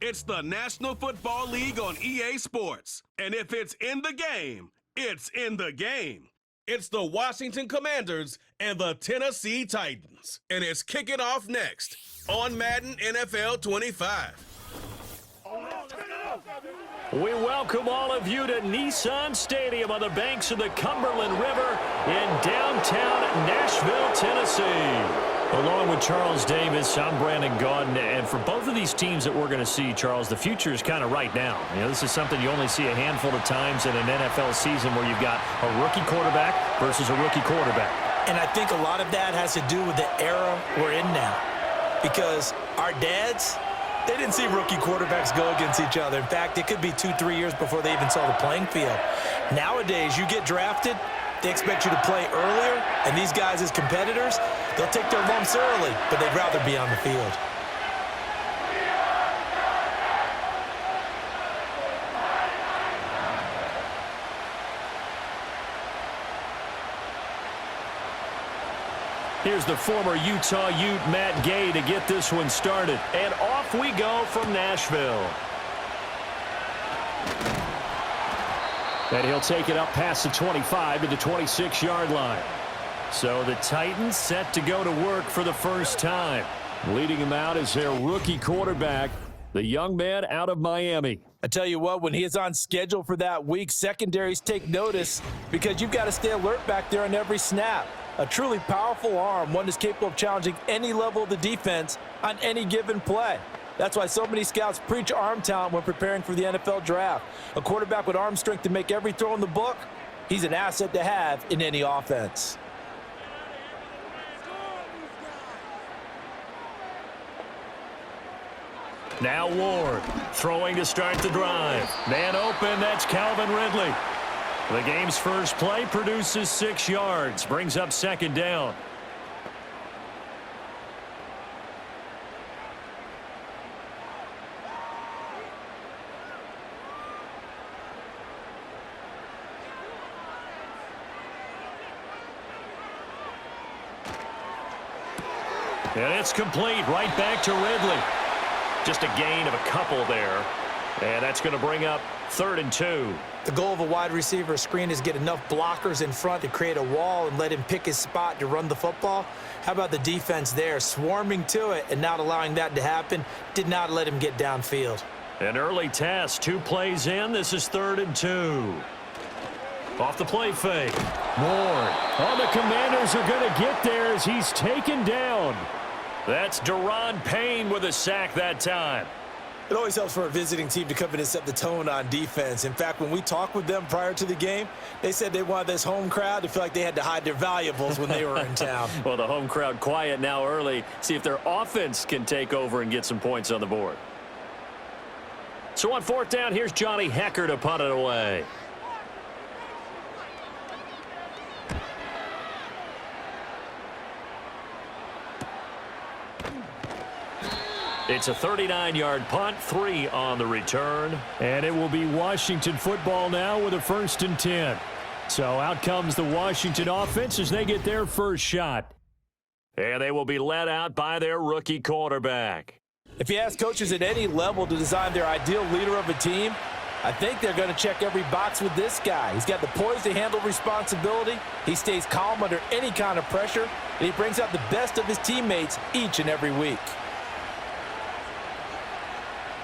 It's the National Football League on EA Sports. And if it's in the game, it's in the game. It's the Washington Commanders and the Tennessee Titans. And it's kicking off next on Madden NFL 25. We welcome all of you to Nissan Stadium on the banks of the Cumberland River in downtown Nashville, Tennessee. Along with Charles Davis, I'm Brandon Gaudin, and for both of these teams that we're going to see, Charles, the future is kind of right now. You know, this is something you only see a handful of times in an NFL season where you've got a rookie quarterback versus a rookie quarterback. And I think a lot of that has to do with the era we're in now. Because our dads, they didn't see rookie quarterbacks go against each other. In fact, it could be 2-3 years before they even saw the playing field. Nowadays, you get drafted, they expect you to play earlier, and these guys as competitors, they'll take their lumps early, but they'd rather be on the field. Here's the former Utah Ute, Matt Gay, to get this one started. And off we go from Nashville. And he'll take it up past the 25 to the 26-yard line. So the Titans set to go to work for the first time. Leading him out is their rookie quarterback, the young man out of Miami. I tell you what, when he is on schedule for that week, secondaries take notice because you've got to stay alert back there on every snap. A truly powerful arm, one that's capable of challenging any level of the defense on any given play. That's why so many scouts preach arm talent when preparing for the NFL draft. A quarterback with arm strength to make every throw in the book, he's an asset to have in any offense. Now Ward, throwing to start the drive. Man open, that's Calvin Ridley. The game's first play produces 6 yards, brings up second down. And it's complete, right back to Ridley. Just a gain of a couple there. And that's going to bring up 3rd and 2. The goal of a wide receiver screen is get enough blockers in front to create a wall and let him pick his spot to run the football. How about the defense there, swarming to it and not allowing that to happen, did not let him get downfield. An early test, 2 plays in. This is 3rd and 2. Off the play fake. Ward. Oh, the Commanders are going to get there as he's taken down. That's Deron Payne with a sack that time. It always helps for a visiting team to come in and set the tone on defense. In fact, when we talked with them prior to the game, they said they wanted this home crowd to feel like they had to hide their valuables when they were in town. Well, the home crowd quiet now early. See if their offense can take over and get some points on the board. So on 4th down, here's Johnny Hecker to punt it away. It's a 39-yard punt, 3 on the return. And it will be Washington football now with a 1st and 10. So out comes the Washington offense as they get their first shot. And they will be led out by their rookie quarterback. If you ask coaches at any level to design their ideal leader of a team, I think they're going to check every box with this guy. He's got the poise to handle responsibility. He stays calm under any kind of pressure, and he brings out the best of his teammates each and every week.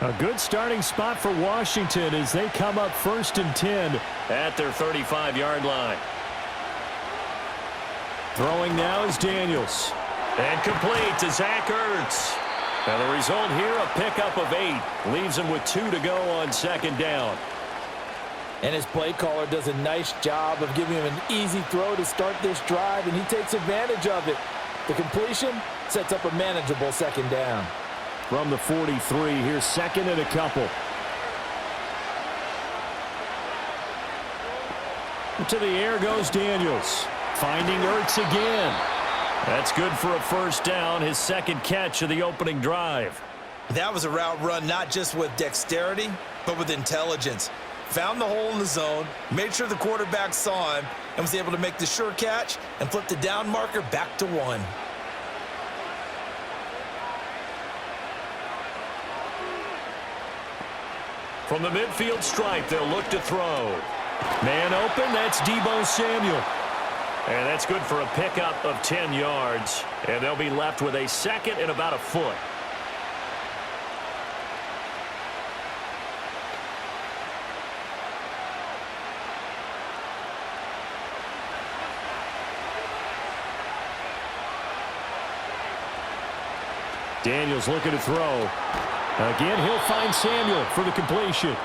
A good starting spot for Washington as they come up 1st and 10 at their 35-yard line. Throwing now is Daniels. And complete to Zach Ertz. And the result here, a pickup of 8. Leaves him with 2 to go on 2nd down. And his play caller does a nice job of giving him an easy throw to start this drive, and he takes advantage of it. The completion sets up a manageable 2nd down. From the 43, here's 2nd and a couple. To the air goes Daniels. Finding Ertz again. That's good for a 1st down, his 2nd catch of the opening drive. That was a route run not just with dexterity, but with intelligence. Found the hole in the zone, made sure the quarterback saw him, and was able to make the sure catch and flip the down marker back to 1. From the midfield stripe, they'll look to throw. Man open, that's Deebo Samuel. And that's good for a pickup of 10 yards. And they'll be left with a second and about a foot. Daniels looking to throw. Again, he'll find Samuel for the completion.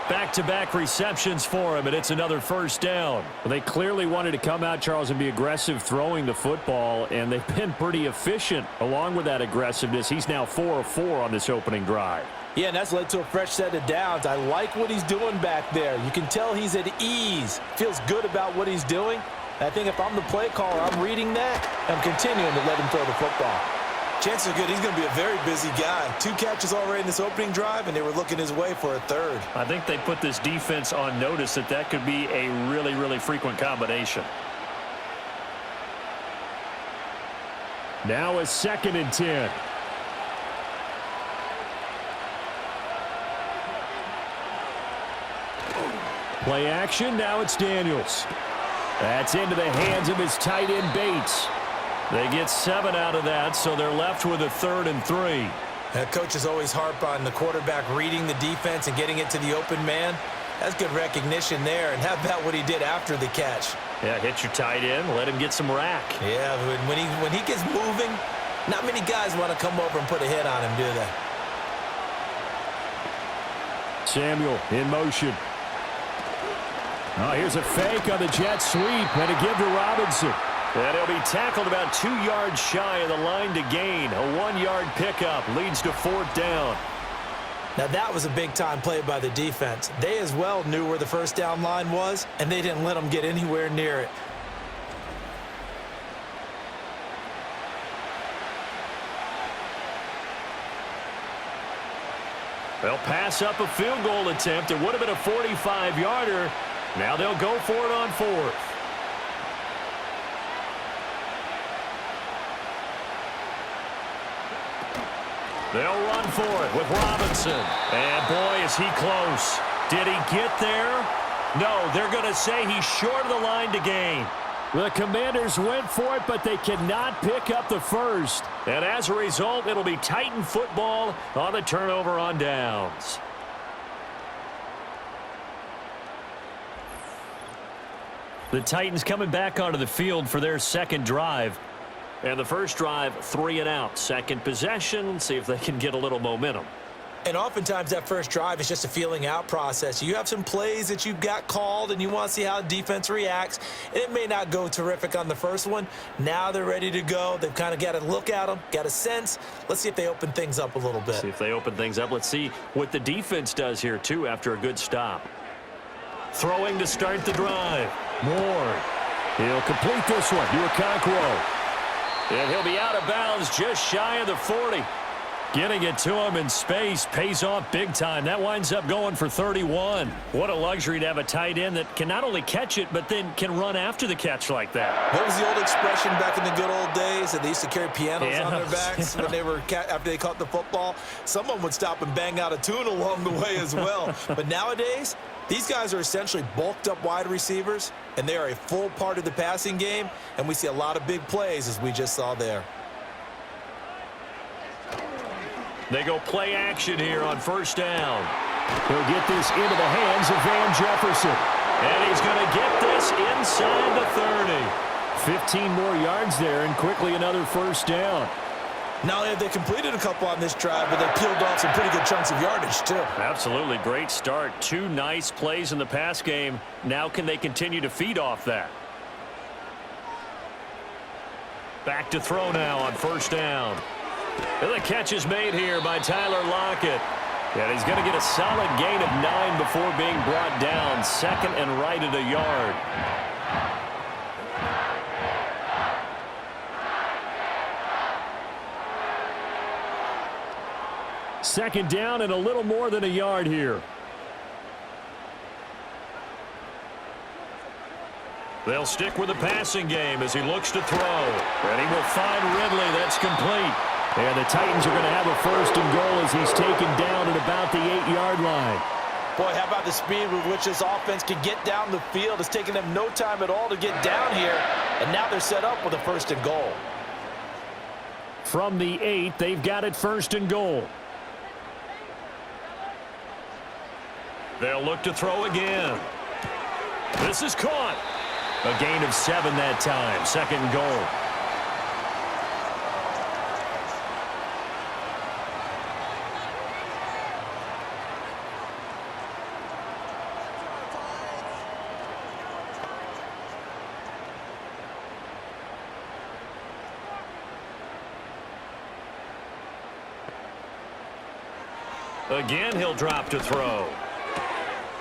Back-to-back receptions for him, and it's another first down. Well, they clearly wanted to come out, Charles, and be aggressive throwing the football, and they've been pretty efficient along with that aggressiveness. He's now 4 of 4 on this opening drive. Yeah, and that's led to a fresh set of downs. I like what he's doing back there. You can tell he's at ease. Feels good about what he's doing. I think if I'm the play caller, I'm reading that. I'm continuing to let him throw the football. Chances are good he's going to be a very busy guy. 2 catches already in this opening drive, and they were looking his way for a third. I think they put this defense on notice that could be a really, really frequent combination. Now a 2nd and 10. Play action, now it's Daniels. That's into the hands of his tight end Bates. They get 7 out of that, so they're left with a 3rd and 3. Coaches always harp on the quarterback reading the defense and getting it to the open man. That's good recognition there. And how about what he did after the catch? Yeah, hit your tight end, let him get some rack. Yeah, when he gets moving, not many guys want to come over and put a hit on him, do they? Samuel in motion. Oh, here's a fake on the jet sweep, and a give to Robinson. And he'll be tackled about 2 yards shy of the line to gain. A 1-yard pickup leads to 4th down. Now that was a big-time play by the defense. They as well knew where the first down line was, and they didn't let them get anywhere near it. They'll pass up a field goal attempt. It would have been a 45-yarder. Now they'll go for it on 4th. They'll run for it with Robinson. And boy, is he close. Did he get there? No, they're going to say he's short of the line to gain. The Commanders went for it, but they cannot pick up the first. And as a result, it'll be Titan football on the turnover on downs. The Titans coming back onto the field for their second drive. And the first drive, 3 and out. Second possession, see if they can get a little momentum. And oftentimes that first drive is just a feeling out process. You have some plays that you've got called and you want to see how defense reacts. And it may not go terrific on the first one. Now they're ready to go. They've kind of got to look at them, got a sense. Let's see if they open things up a little bit. See if they open things up. Let's see what the defense does here, too, after a good stop. Throwing to start the drive. Moore. He'll complete this one to Okonkwo. And he'll be out of bounds just shy of the 40. Getting it to him in space pays off big time. That winds up going for 31. What a luxury to have a tight end that can not only catch it, but then can run after the catch like that. What was the old expression back in the good old days that they used to carry pianos on their backs when they were after they caught the football? Someone would stop and bang out a tune along the way as well. But nowadays, these guys are essentially bulked up wide receivers, and they are a full part of the passing game, and we see a lot of big plays as we just saw there. They go play action here on first down. He'll get this into the hands of Van Jefferson. And he's going to get this inside the 30. 15 more yards there, and quickly another first down. Not only have they completed a couple on this drive, but they peeled off some pretty good chunks of yardage, too. Absolutely. Great start. 2 nice plays in the pass game. Now can they continue to feed off that? Back to throw now on first down. And the catch is made here by Tyler Lockett. And he's going to get a solid gain of 9 before being brought down. Second and right at a yard. Second down and a little more than a yard here. They'll stick with the passing game as he looks to throw. And he will find Ridley. That's complete. And the Titans are going to have a first and goal as he's taken down at about the 8-yard line. Boy, how about the speed with which this offense can get down the field? It's taken them no time at all to get down here, and now they're set up with a 1st and goal. From the 8, they've got it 1st and goal. They'll look to throw again. This is caught. A gain of 7 that time. 2nd and goal. Again, he'll drop to throw.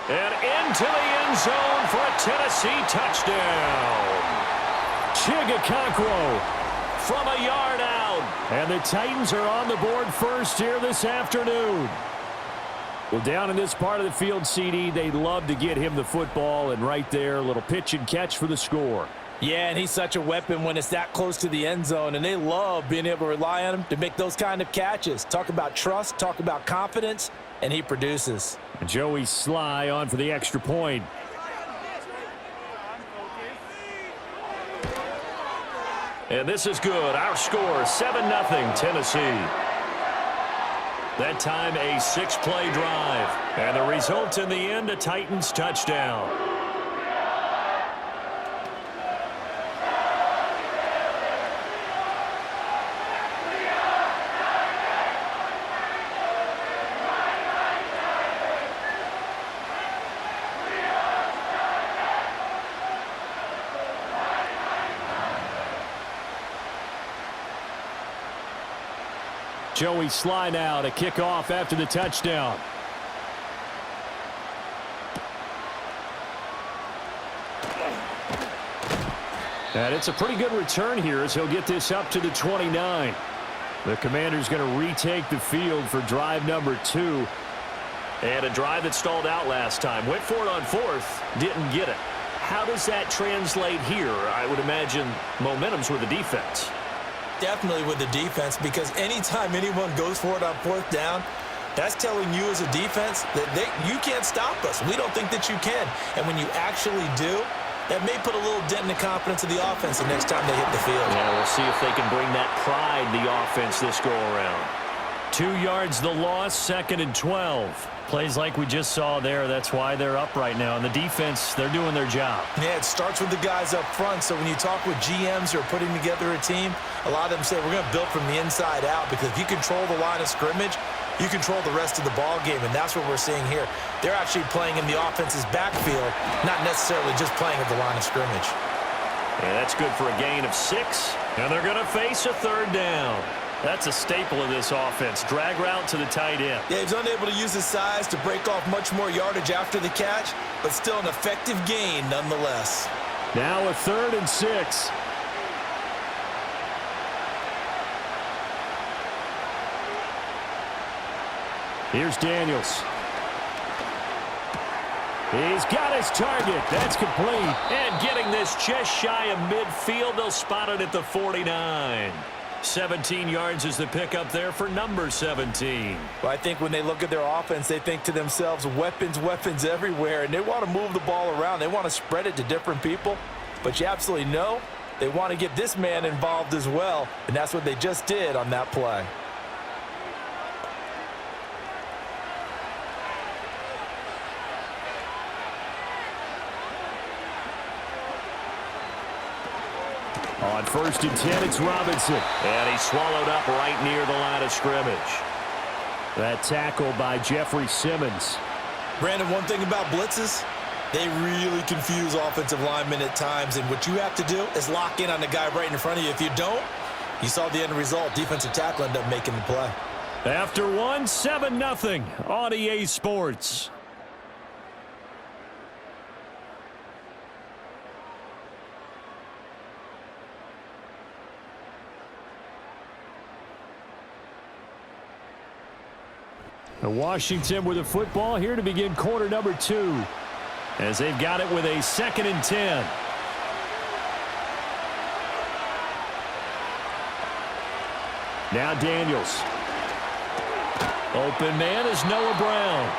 And into the end zone for a Tennessee touchdown. Chigakonkwo from a yard out. And the Titans are on the board first here this afternoon. Well, down in this part of the field, CD, they love to get him the football. And right there, a little pitch and catch for the score. Yeah, and he's such a weapon when it's that close to the end zone, and they love being able to rely on him to make those kind of catches. Talk about trust, talk about confidence, and he produces. Joey Sly on for the extra point. And this is good. Our score, 7-0 Tennessee. That time, a 6-play drive. And the result in the end, a Titans touchdown. Joey Sly now to kick off after the touchdown. And it's a pretty good return here as he'll get this up to the 29. The Commander's going to retake the field for drive number 2. And a drive that stalled out last time. Went for it on 4th, didn't get it. How does that translate here? I would imagine momentum's with the defense. Definitely with the defense, because anytime anyone goes for it on 4th down, that's telling you as a defense that you can't stop us. We don't think that you can. And when you actually do, that may put a little dent in the confidence of the offense the next time they hit the field. Yeah, we'll see if they can bring that pride the offense this go-around. 2 yards the loss, 2nd and 12. Plays like we just saw there. That's why they're up right now. And the defense, they're doing their job. Yeah, it starts with the guys up front. So when you talk with GMs who are putting together a team, a lot of them say we're going to build from the inside out, because if you control the line of scrimmage, you control the rest of the ball game, and that's what we're seeing here. They're actually playing in the offense's backfield, not necessarily just playing at the line of scrimmage. Yeah, that's good for a gain of 6. And they're going to face a 3rd down. That's a staple of this offense. Drag route to the tight end. Yeah, he's unable to use his size to break off much more yardage after the catch, but still an effective gain nonetheless. Now a 3rd and 6. Here's Daniels. He's got his target. That's complete. And getting this just shy of midfield, they'll spot it at the 49. 17 yards is the pickup there for number 17. Well, I think when they look at their offense, they think to themselves, weapons, weapons everywhere, and they want to move the ball around. They want to spread it to different people, but you absolutely know they want to get this man involved as well, and that's what they just did on that play. On 1st and 10, it's Robinson. And he's swallowed up right near the line of scrimmage. That tackle by Jeffrey Simmons. Brandon, one thing about blitzes, they really confuse offensive linemen at times, and what you have to do is lock in on the guy right in front of you. If you don't, you saw the end result. Defensive tackle ended up making the play. After 7-0 on EA Sports. Washington with the football here to begin quarter number 2, as they've got it with a 2nd and 10. Now Daniels. Open man is Noah Brown.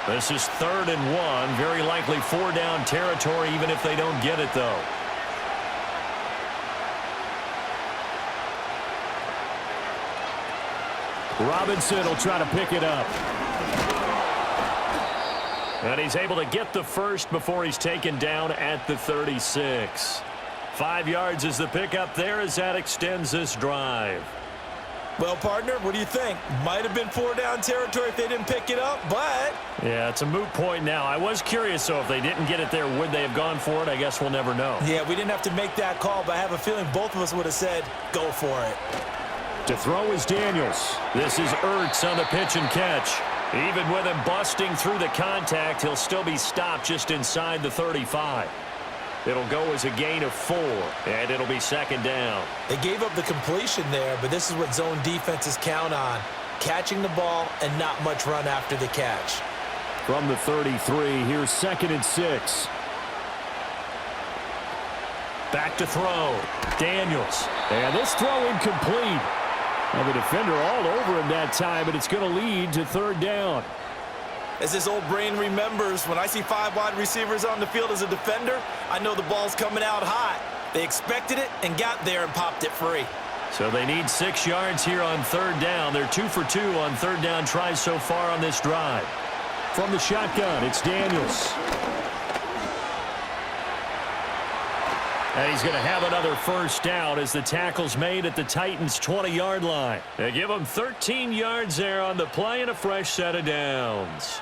This is 3rd and 1. Very likely 4-down territory, even if they don't get it, though. Robinson will try to pick it up. And he's able to get the first before he's taken down at the 36. 5 yards is the pickup there as that extends this drive. Well, partner, what do you think? Might have been 4-down territory if they didn't pick it up, but... Yeah, it's a moot point now. I was curious, so if they didn't get it there, would they have gone for it? I guess we'll never know. Yeah, we didn't have to make that call, but I have a feeling both of us would have said, go for it. To throw is Daniels. This is Ertz on the pitch and catch. Even with him busting through the contact, he'll still be stopped just inside the 35. It'll go as a gain of 4, and it'll be 2nd down. They gave up the completion there, but this is what zone defenses count on. Catching the ball and not much run after the catch. From the 33, here's 2nd and 6. Back to throw. Daniels. And this throw incomplete. And the defender all over him that time, and it's going to lead to 3rd down. As this old brain remembers, when I see 5 wide receivers on the field as a defender, I know the ball's coming out hot. They expected it and got there and popped it free. So they need 6 yards here on 3rd down. They're 2 for 2 on 3rd down tries so far on this drive. From the shotgun, it's Daniels. And he's going to have another 1st down as the tackle's made at the Titans' 20-yard line. They give him 13 yards there on the play and a fresh set of downs.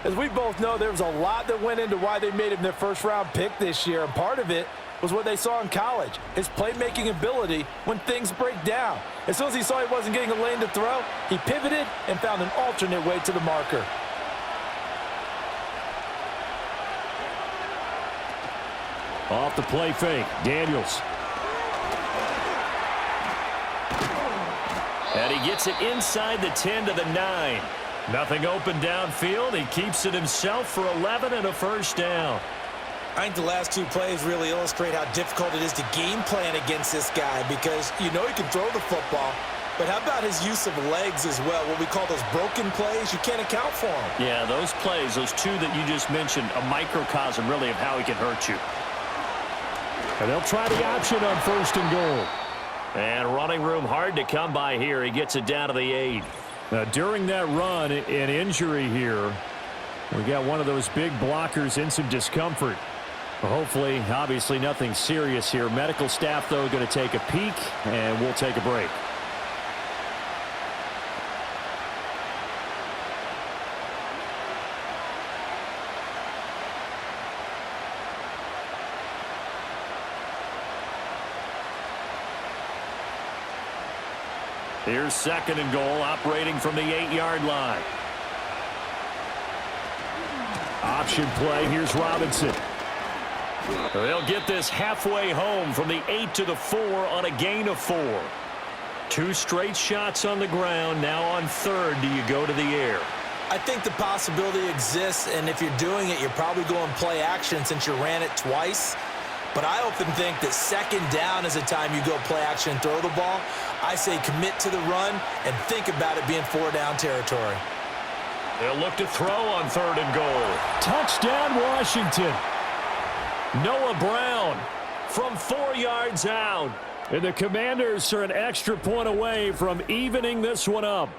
As we both know, there was a lot that went into why they made him their first-round pick this year, and part of it was what they saw in college, his playmaking ability when things break down. As soon as he saw he wasn't getting a lane to throw, he pivoted and found an alternate way to the marker. Off the play fake, Daniels. And he gets it inside the 10 to the 9. Nothing open downfield. He keeps it himself for 11 and a 1st down. I think the last 2 plays really illustrate how difficult it is to game plan against this guy because you know he can throw the football, but how about his use of legs as well? What we call those broken plays, you can't account for them. Yeah, those plays, those 2 that you just mentioned, a microcosm really of how he can hurt you. And they'll try the option on 1st and goal. And running room hard to come by here. He gets it down to the 8. Now, during that run, an injury here. We got one of those big blockers in some discomfort. Hopefully, obviously nothing serious here. Medical staff, though, going to take a peek, and we'll take a break. Here's 2nd and goal, operating from the 8-yard line. Option play, here's Robinson. They'll get this halfway home from the 8 to the 4 on a gain of 4. 2 straight shots on the ground. Now on 3rd, do you go to the air? I think the possibility exists, and if you're doing it, you're probably going play action since you ran it twice. But I often think that 2nd down is the time you go play action and throw the ball. I say commit to the run and think about it being 4-down territory. They'll look to throw on 3rd and goal. Touchdown, Washington. Noah Brown from 4 yards out. And the Commanders are an extra point away from evening this one up.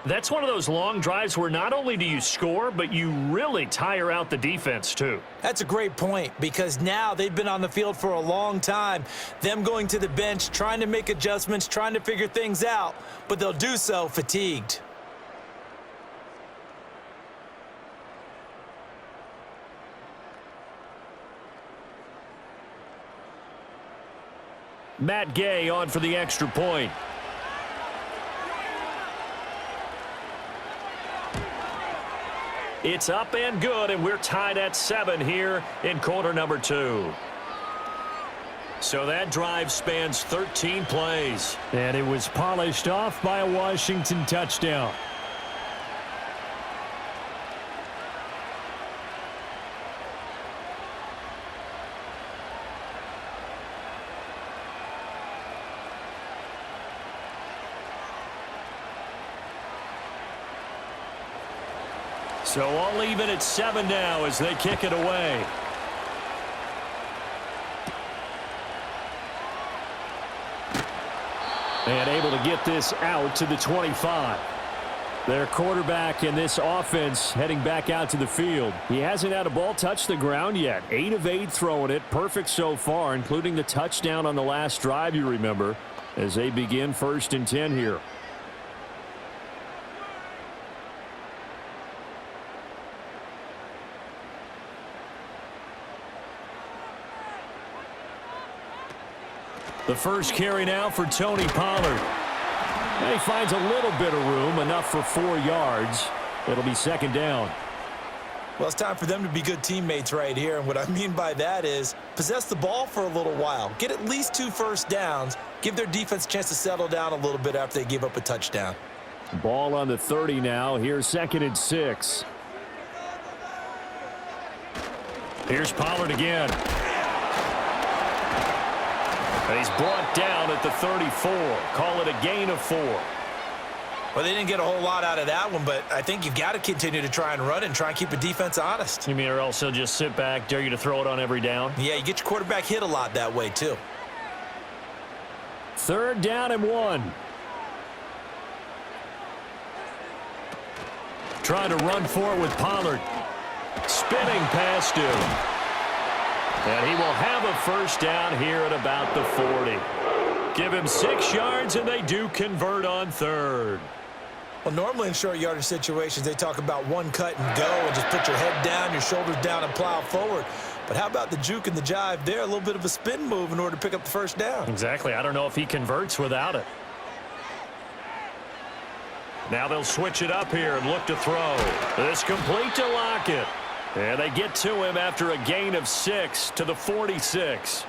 That's one of those long drives where not only do you score, but you really tire out the defense, too. That's a great point because now they've been on the field for a long time. Them going to the bench, trying to make adjustments, trying to figure things out, but they'll do so fatigued. Matt Gay on for the extra point. It's up and good, and we're tied at 7 here in quarter number 2. So that drive spans 13 plays. And it was polished off by a Washington touchdown. So all even at 7 now as they kick it away. And able to get this out to the 25. Their quarterback in this offense heading back out to the field. He hasn't had a ball touch the ground yet. 8 of 8 throwing it. Perfect so far, including the touchdown on the last drive, you remember, as they begin 1st and 10 here. The first carry now for Tony Pollard. And he finds a little bit of room, enough for 4 yards. It'll be 2nd down. Well, it's time for them to be good teammates right here. And what I mean by that is possess the ball for a little while. Get at least 2 first downs. Give their defense a chance to settle down a little bit after they give up a touchdown. Ball on the 30 now. Here's 2nd and 6. Here's Pollard again. And he's brought down at the 34. Call it a gain of 4. Well, they didn't get a whole lot out of that one, but I think you've got to continue to try and run and try and keep a defense honest. You mean or else he'll just sit back, dare you to throw it on every down? Yeah, you get your quarterback hit a lot that way, too. 3rd down and 1. Trying to run for it with Pollard. Spinning past him. And he will have a 1st down here at about the 40. Give him 6 yards, and they do convert on 3rd. Well, normally in short yardage situations, they talk about one cut and go and just put your head down, your shoulders down, and plow forward. But how about the juke and the jive there? A little bit of a spin move in order to pick up the 1st down. Exactly. I don't know if he converts without it. Now they'll switch it up here and look to throw. This complete to Lockett. And they get to him after a gain of 6 to the 46.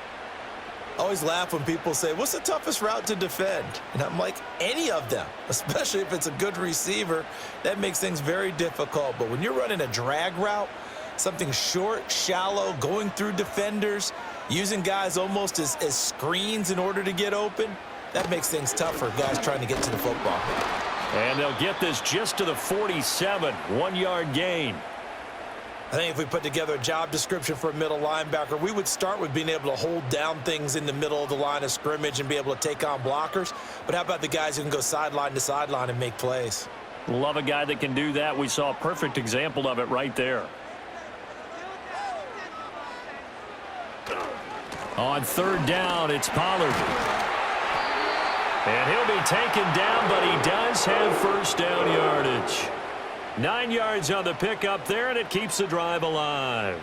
I always laugh when people say, what's the toughest route to defend? And I'm like, any of them, especially if it's a good receiver. That makes things very difficult. But when you're running a drag route, something short, shallow, going through defenders, using guys almost as screens in order to get open, that makes things tough for guys trying to get to the football. And they'll get this just to the 47, 1-yard gain. I think if we put together a job description for a middle linebacker, we would start with being able to hold down things in the middle of the line of scrimmage and be able to take on blockers. But how about the guys who can go sideline to sideline and make plays? Love a guy that can do that. We saw a perfect example of it right there. On 3rd down, it's Pollard. And he'll be taken down, but he does have 1st down yardage. 9 yards on the pickup there, and it keeps the drive alive.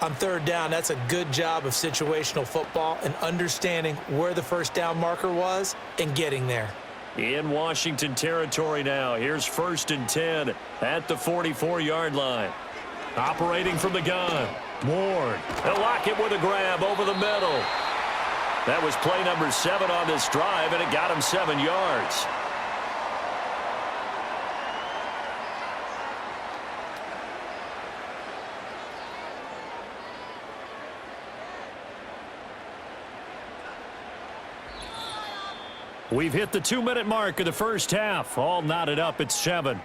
On 3rd down, that's a good job of situational football and understanding where the 1st down marker was and getting there. In Washington territory now. Here's 1st and 10 at the 44-yard line. Operating from the gun. Ward. They'll lock it with a grab over the middle. That was play number 7 on this drive, and it got him 7 yards. We've hit the 2-minute mark of the 1st half. All knotted up at 7.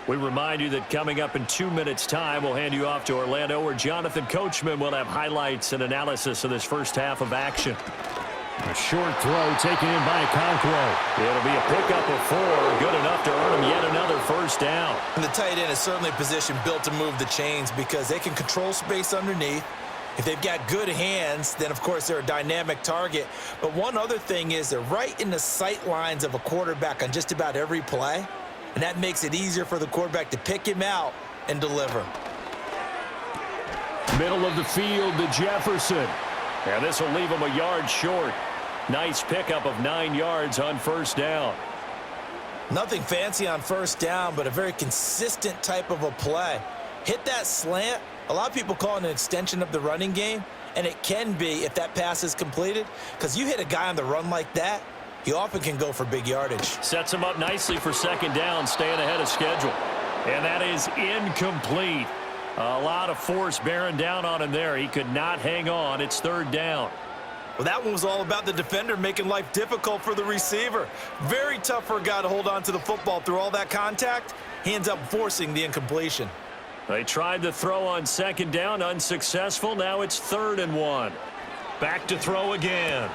We remind you that coming up in 2 minutes' time, we'll hand you off to Orlando, where Jonathan Coachman will have highlights and analysis of this 1st half of action. A short throw taken in by Okonkwo. It'll be a pickup of 4, good enough to earn him yet another 1st down. And the tight end is certainly a position built to move the chains because they can control space underneath. If they've got good hands, then, of course, they're a dynamic target. But one other thing is they're right in the sight lines of a quarterback on just about every play, and that makes it easier for the quarterback to pick him out and deliver. Middle of the field to Jefferson. And this will leave him a yard short. Nice pickup of 9 yards on 1st down. Nothing fancy on 1st down, but a very consistent type of a play. Hit that slant. A lot of people call it an extension of the running game, and it can be if that pass is completed, because you hit a guy on the run like that, he often can go for big yardage. Sets him up nicely for 2nd down, staying ahead of schedule. And that is incomplete. A lot of force bearing down on him there. He could not hang on. It's 3rd down. Well, that one was all about the defender making life difficult for the receiver. Very tough for a guy to hold on to the football through all that contact. He ends up forcing the incompletion. They tried to throw on second down, unsuccessful. Now it's 3rd and 1. Back to throw again.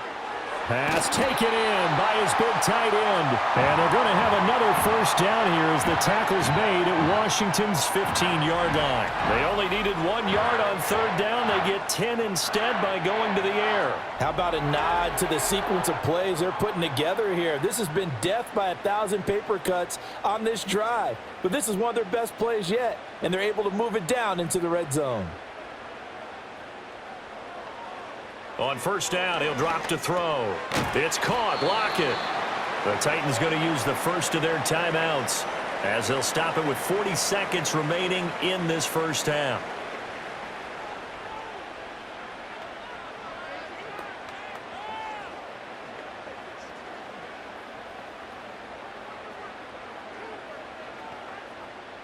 Pass taken in by his big tight end. And they're going to have another first down here as the tackle's made at Washington's 15-yard line. They only needed 1 yard on 3rd down. They get 10 instead by going to the air. How about a nod to the sequence of plays they're putting together here? This has been death by 1,000 paper cuts on this drive. But this is one of their best plays yet, and they're able to move it down into the red zone. On first down, he'll drop to throw. It's caught. Lockett. The Titans going to use the first of their timeouts as they'll stop it with 40 seconds remaining in this first half.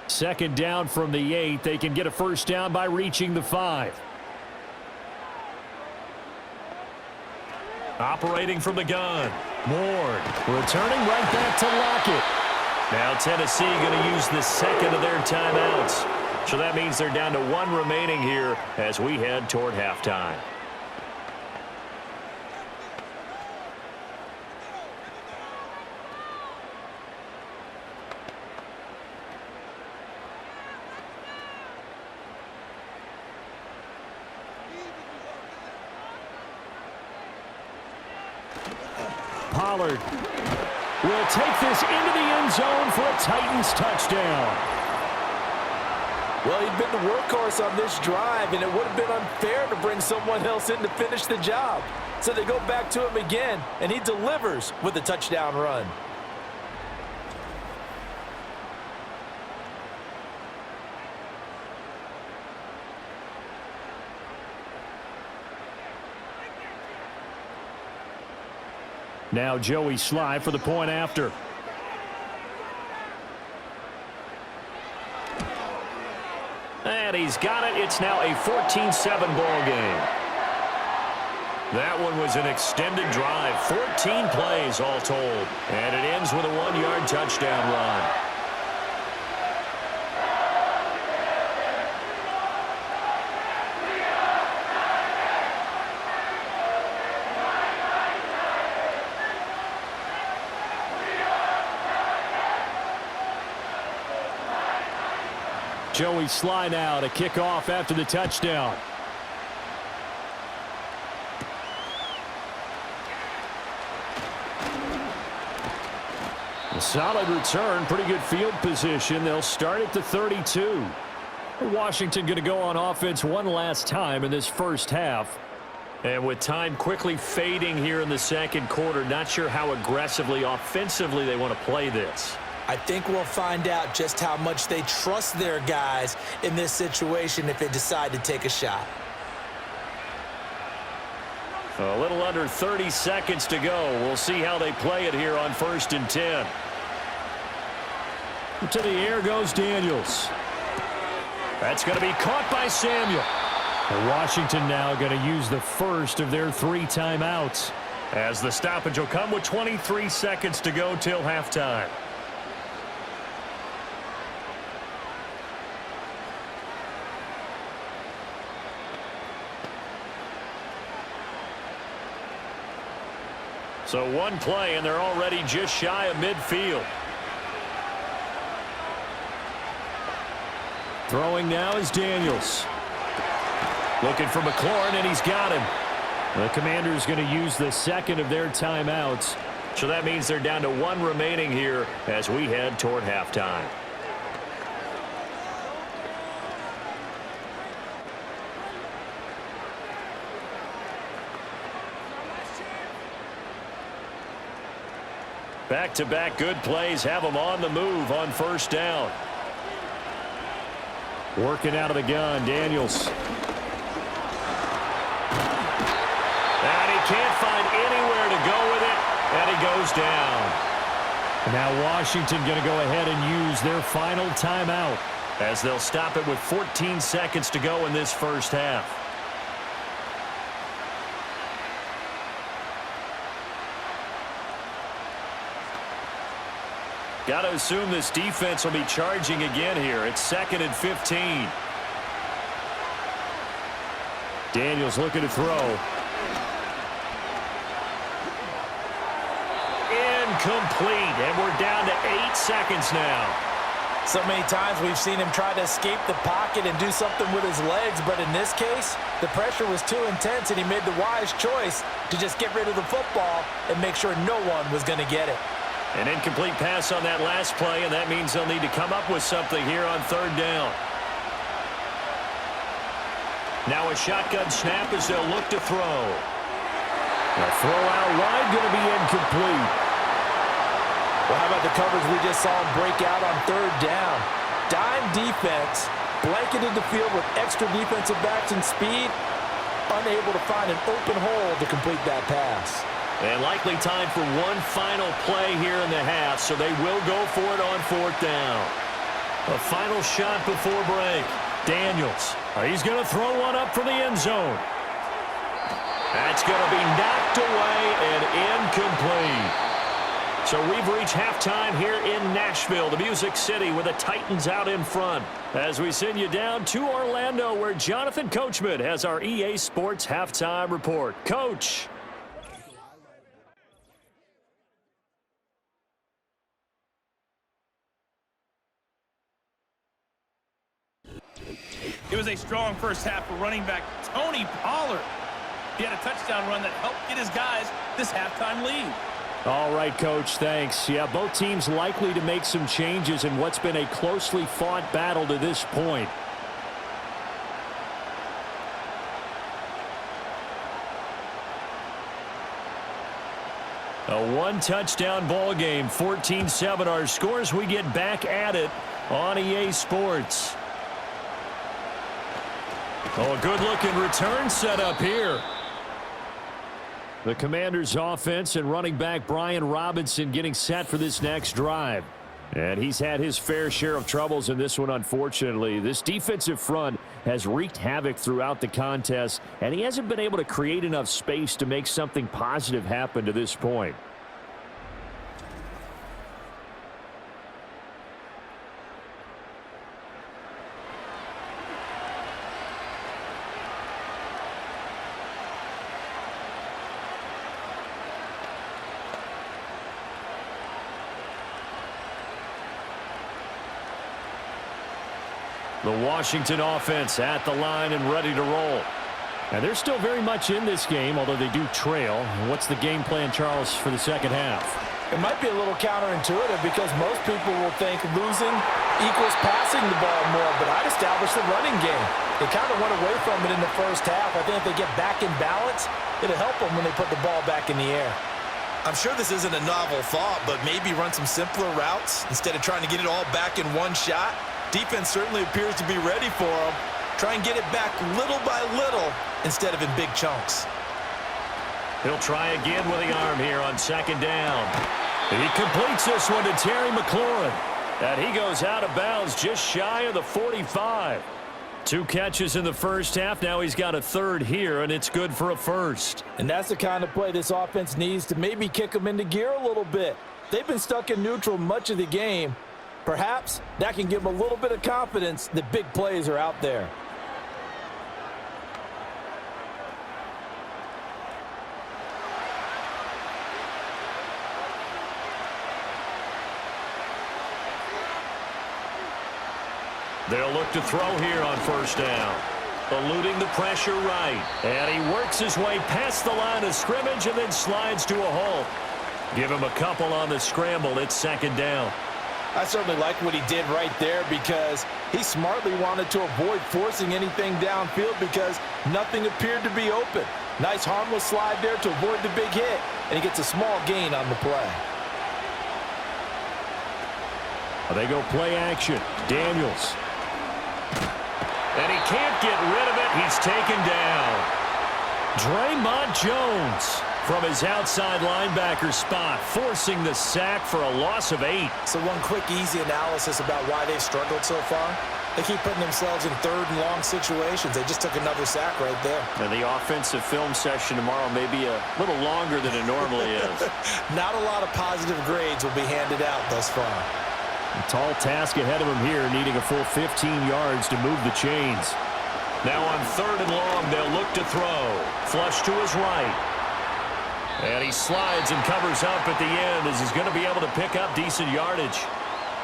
Second down from the 8. They can get a first down by reaching the 5. Operating from the gun. Ward returning right back to Lockett. Now Tennessee going to use the second of their timeouts. So that means they're down to 1 remaining here as we head toward halftime. Pollard will take this into the end zone for a Titans touchdown. Well, he'd been the workhorse on this drive, and it would have been unfair to bring someone else in to finish the job. So they go back to him again, and he delivers with a touchdown run. Now Joey Sly for the point after. And he's got it. It's now a 14-7 ball game. That one was an extended drive. 14 plays all told. And it ends with a 1-yard touchdown run. Joey Sly now to kick off after the touchdown. A solid return, pretty good field position. They'll start at the 32. Washington going to go on offense one last time in this first half. And with time quickly fading here in the second quarter, not sure how aggressively, offensively they want to play this. I think we'll find out just how much they trust their guys in this situation if they decide to take a shot. A little under 30 seconds to go. We'll see how they play it here on 1st and 10. To the air goes Daniels. That's going to be caught by Samuel. Washington now going to use the first of their 3 timeouts. As the stoppage will come with 23 seconds to go till halftime. So one play, and they're already just shy of midfield. Throwing now is Daniels. Looking for McLaurin, and he's got him. The Commanders going to use the second of their timeouts. So that means they're down to 1 remaining here as we head toward halftime. Back-to-back good plays have them on the move on 1st down. Working out of the gun, Daniels. And he can't find anywhere to go with it, and he goes down. Now Washington going to go ahead and use their final timeout, as they'll stop it with 14 seconds to go in this first half. Got to assume this defense will be charging again here. It's 2nd and 15. Daniels looking to throw. Incomplete, and we're down to 8 seconds now. So many times we've seen him try to escape the pocket and do something with his legs, but in this case, the pressure was too intense, and he made the wise choice to just get rid of the football and make sure no one was going to get it. An incomplete pass on that last play, and that means they'll need to come up with something here on 3rd down. Now a shotgun snap as they'll look to throw. The throw out wide going to be incomplete. Well, how about the coverage we just saw him break out on 3rd down? Dime defense, blanketed the field with extra defensive backs and speed, unable to find an open hole to complete that pass. And likely time for one final play here in the half, so they will go for it on 4th down. A final shot before break. Daniels, he's going to throw one up for the end zone. That's going to be knocked away and incomplete. So we've reached halftime here in Nashville, the Music City, with the Titans out in front. As we send you down to Orlando, where Jonathan Coachman has our EA Sports halftime report. Coach. It was a strong first half for running back Tony Pollard. He had a touchdown run that helped get his guys this halftime lead. All right, Coach, thanks. Yeah, both teams likely to make some changes in what's been a closely fought battle to this point. A one-touchdown ball game, 14-7 our scores. We get back at it on EA Sports. Oh, a good-looking return set up here. The Commanders' offense and running back Brian Robinson getting set for this next drive. And he's had his fair share of troubles in this one, unfortunately. This defensive front has wreaked havoc throughout the contest, and he hasn't been able to create enough space to make something positive happen to this point. The Washington offense at the line and ready to roll. And they're still very much in this game, although they do trail. And what's the game plan, Charles, for the second half? It might be a little counterintuitive because most people will think losing equals passing the ball more, but I'd establish the running game. They kind of went away from it in the first half. I think if they get back in balance, it'll help them when they put the ball back in the air. I'm sure this isn't a novel thought, but maybe run some simpler routes instead of trying to get it all back in one shot. Defense certainly appears to be ready for them. Try and get it back little by little instead of in big chunks. He'll try again with the arm here on 2nd down. He completes this one to Terry McLaurin. And he goes out of bounds just shy of the 45. 2 catches in the first half. Now he's got a 3rd here, and it's good for a 1st. And that's the kind of play this offense needs to maybe kick them into gear a little bit. They've been stuck in neutral much of the game. Perhaps that can give them a little bit of confidence that big plays are out there. They'll look to throw here on 1st down. Eluding the pressure right. And he works his way past the line of scrimmage and then slides to a halt. Give him a couple on the scramble. It's 2nd down. I certainly like what he did right there because he smartly wanted to avoid forcing anything downfield because nothing appeared to be open. Nice harmless slide there to avoid the big hit, and he gets a small gain on the play. They go play action. Daniels. And he can't get rid of it. He's taken down. Draymond Jones from his outside linebacker spot, forcing the sack for a loss of 8. So one quick, easy analysis about why they've struggled so far. They keep putting themselves in third and long situations. They just took another sack right there. And the offensive film session tomorrow may be a little longer than it normally is. Not a lot of positive grades will be handed out thus far. A tall task ahead of him here, needing a full 15 yards to move the chains. Now on 3rd and long, they'll look to throw. Flush to his right. And he slides and covers up at the end as he's going to be able to pick up decent yardage.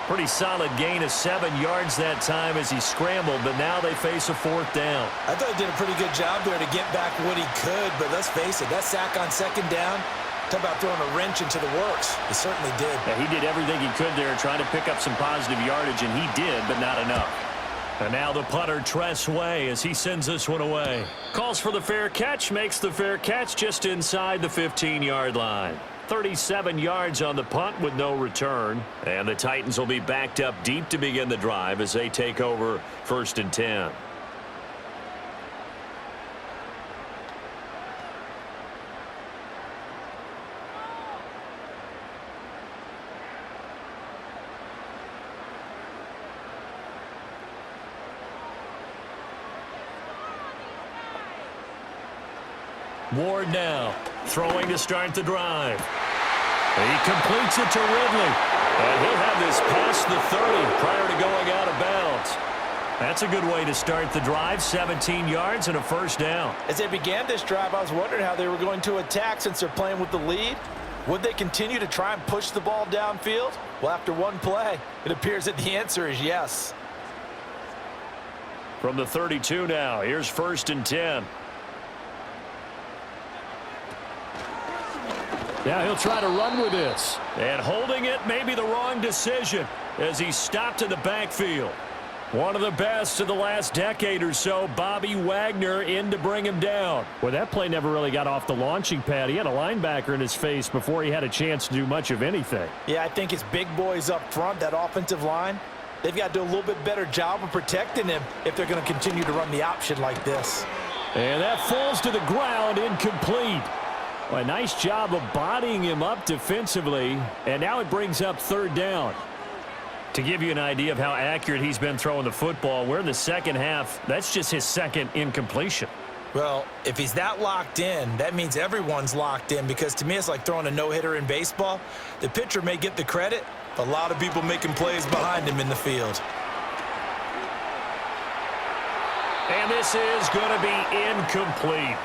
Pretty solid gain of 7 yards that time as he scrambled, but now they face a 4th down. I thought he did a pretty good job there to get back what he could, but let's face it, that sack on 2nd down, talk about throwing a wrench into the works. He certainly did. Yeah, he did everything he could there trying to pick up some positive yardage, and he did, but not enough. And now the punter, Tress Way, as he sends this one away. Calls for the fair catch, makes the fair catch just inside the 15-yard line. 37 yards on the punt with no return. And the Titans will be backed up deep to begin the drive as they take over 1st and 10. Ward now, throwing to start the drive. He completes it to Ridley. And he'll have this past the 30 prior to going out of bounds. That's a good way to start the drive, 17 yards and a 1st down. As they began this drive, I was wondering how they were going to attack since they're playing with the lead. Would they continue to try and push the ball downfield? Well, after one play, it appears that the answer is yes. From the 32 now, here's 1st and 10. Yeah, he'll try to run with this. And holding it may be the wrong decision as he's stopped in the backfield. One of the best of the last decade or so, Bobby Wagner in to bring him down. Well, that play never really got off the launching pad. He had a linebacker in his face before he had a chance to do much of anything. Yeah, I think it's big boys up front, that offensive line. They've got to do a little bit better job of protecting him if they're going to continue to run the option like this. And that falls to the ground, incomplete. Well, a nice job of bodying him up defensively, and now it brings up 3rd down. To give you an idea of how accurate he's been throwing the football, we're in the 2nd half. That's just his 2nd incompletion. Well, if he's that locked in, that means everyone's locked in, because to me it's like throwing a no-hitter in baseball. The pitcher may get the credit, but a lot of people making plays behind him in the field. And this is going to be incomplete.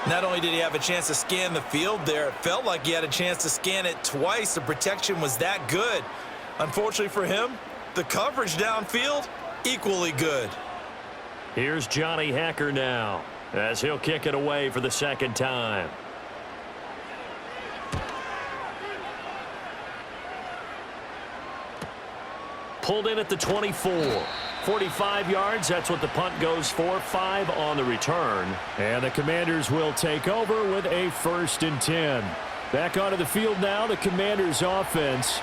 Not only did he have a chance to scan the field there, it felt like he had a chance to scan it twice. The protection was that good. Unfortunately for him, the coverage downfield, equally good. Here's Johnny Hacker now as he'll kick it away for the 2nd time. Pulled in at the 24. 45 yards, that's what the punt goes for. 5 on the return. And the Commanders will take over with a 1st and 10. Back onto the field now, the Commanders offense.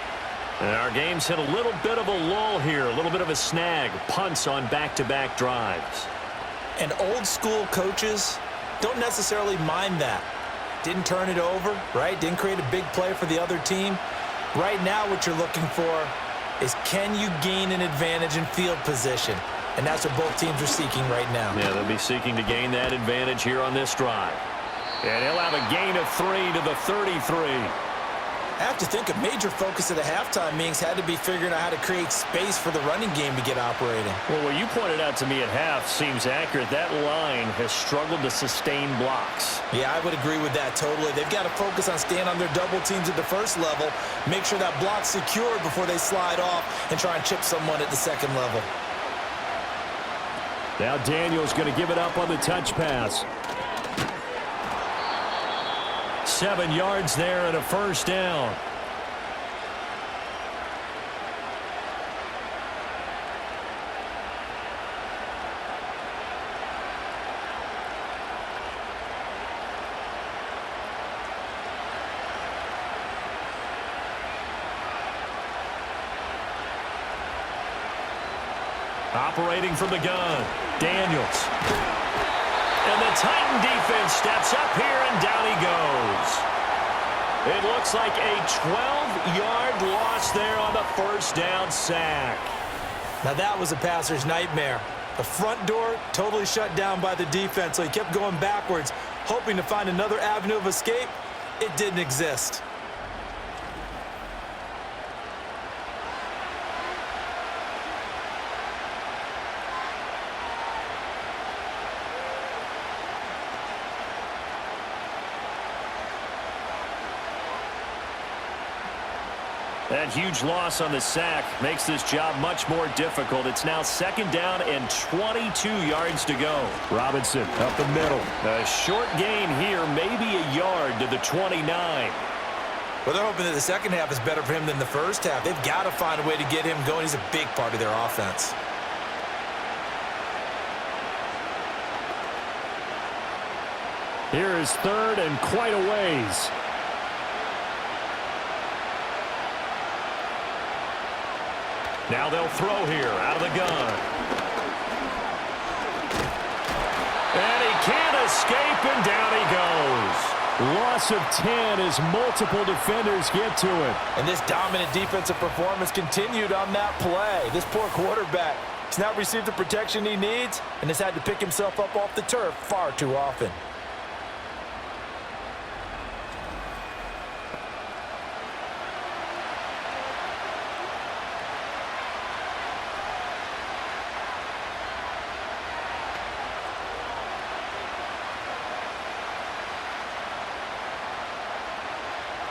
And our game's hit a little bit of a lull here, a little bit of a snag. Punts on back-to-back drives. And old school coaches don't necessarily mind that. Didn't turn it over, right? Didn't create a big play for the other team. Right now what you're looking for is, can you gain an advantage in field position? And that's what both teams are seeking right now. Yeah, they'll be seeking to gain that advantage here on this drive. And he'll have a gain of 3 to the 33. I have to think a major focus of the halftime meetings had to be figuring out how to create space for the running game to get operating. Well, what you pointed out to me at half seems accurate. That line has struggled to sustain blocks. Yeah, I would agree with that totally. They've got to focus on staying on their double teams at the first level, make sure that block's secured before they slide off and try and chip someone at the 2nd level. Now Daniel's going to give it up on the touch pass. 7 yards there and a 1st down. Operating from the gun, Daniels. And the Titan defense steps up here, and down he goes. It looks like a 12-yard loss there on the 1st down sack. Now that was a passer's nightmare. The front door totally shut down by the defense, so he kept going backwards, hoping to find another avenue of escape. It didn't exist. That huge loss on the sack makes this job much more difficult. It's now 2nd down and 22 yards to go. Robinson up the middle. A short gain here, maybe a yard to the 29. Well, they're hoping that the second half is better for him than the first half. They've got to find a way to get him going. He's a big part of their offense. Here is 3rd and quite a ways. Now they'll throw here out of the gun. And he can't escape, and down he goes. Loss of 10 as multiple defenders get to it. And this dominant defensive performance continued on that play. This poor quarterback has not received the protection he needs and has had to pick himself up off the turf far too often.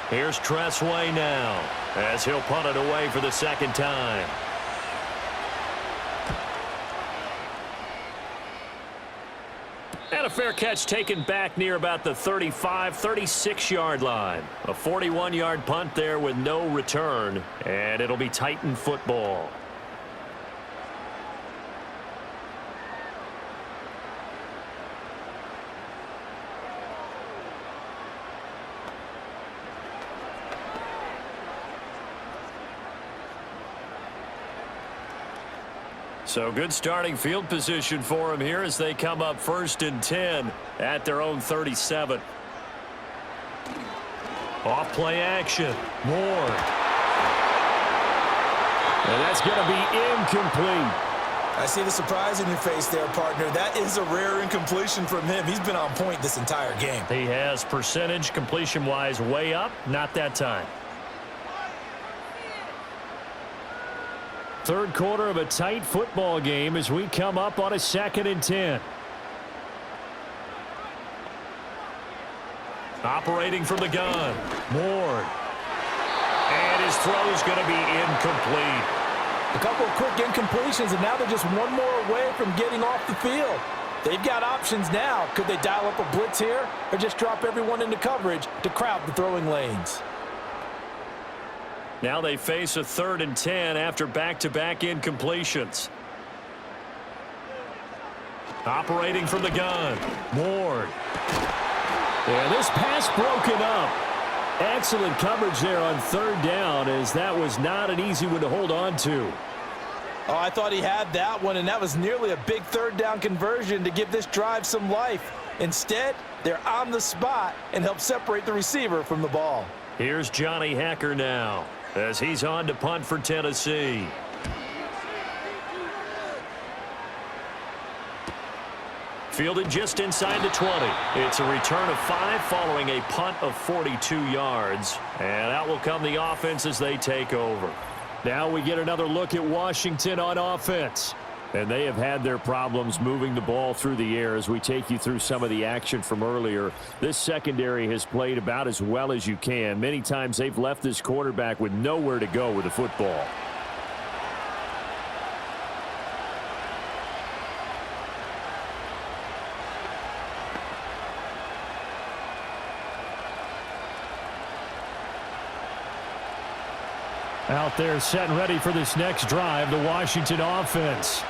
Here's Tressway now as he'll punt it away for the 2nd time. And a fair catch taken back near about the 35, 36-yard line. A 41-yard punt there with no return, and it'll be Titan football. So good starting field position for him here as they come up 1st and 10 at their own 37. Off play action. Moore. And that's going to be incomplete. I see the surprise in your face there, partner. That is a rare incompletion from him. He's been on point this entire game. He has percentage completion-wise way up. Not that time. 3rd quarter of a tight football game as we come up on a 2nd and 10. Operating from the gun. Ward. And his throw is going to be incomplete. A couple of quick incompletions, and now they're just one more away from getting off the field. They've got options now. Could they dial up a blitz here or just drop everyone into coverage to crowd the throwing lanes? Now they face a 3rd and 10 after back-to-back incompletions. Operating from the gun. Ward. And this pass broken up. Excellent coverage there on 3rd down, as that was not an easy one to hold on to. Oh, I thought he had that one, and that was nearly a big 3rd down conversion to give this drive some life. Instead, they're on the spot and help separate the receiver from the ball. Here's Johnny Hacker now as he's on to punt for Tennessee. Fielded just inside the 20. It's a return of 5 following a punt of 42 yards. And out will come the offense as they take over. Now we get another look at Washington on offense. And they have had their problems moving the ball through the air as we take you through some of the action from earlier. This secondary has played about as well as you can. Many times they've left this quarterback with nowhere to go with the football. Out there set and ready for this next drive, the Washington offense.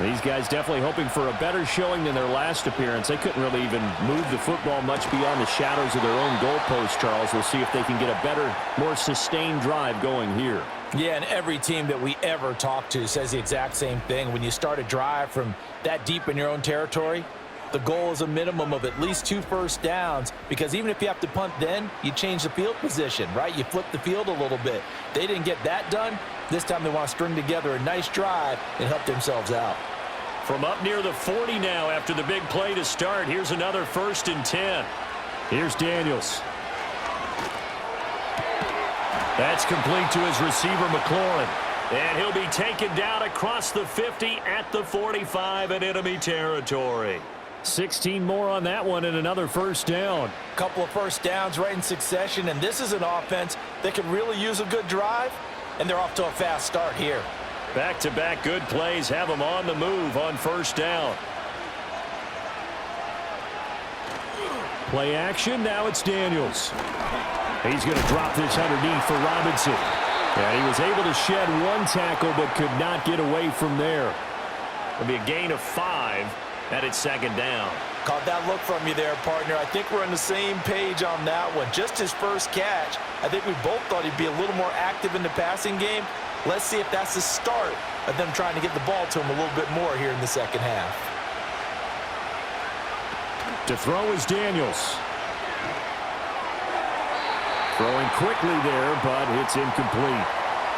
These guys definitely hoping for a better showing than their last appearance. They couldn't really even move the football much beyond the shadows of their own goalpost, Charles. We'll see if they can get a better, more sustained drive going here. Yeah, and every team that we ever talk to says the exact same thing. When you start a drive from that deep in your own territory, the goal is a minimum of at least 2 first downs, because even if you have to punt then, you change the field position, right? You flip the field a little bit. They didn't get that done. This time they want to string together a nice drive and help themselves out. From up near the 40 now after the big play to start. Here's another 1st and 10. Here's Daniels. That's complete to his receiver, McLaurin. And he'll be taken down across the 50 at the 45 in enemy territory. 16 more on that one and another 1st down. Couple of 1st downs right in succession, and this is an offense that can really use a good drive, and they're off to a fast start here. Back-to-back good plays have them on the move on 1st down. Play action, now it's Daniels. He's going to drop this underneath for Robinson. And he was able to shed one tackle but could not get away from there. It'll be a gain of 5, and it's 2nd down. Caught that look from you there, partner. I think we're on the same page on that one. Just his first catch, I think we both thought he'd be a little more active in the passing game. Let's see if that's the start of them trying to get the ball to him a little bit more here in the 2nd half. To throw is Daniels. Throwing quickly there, but it's incomplete.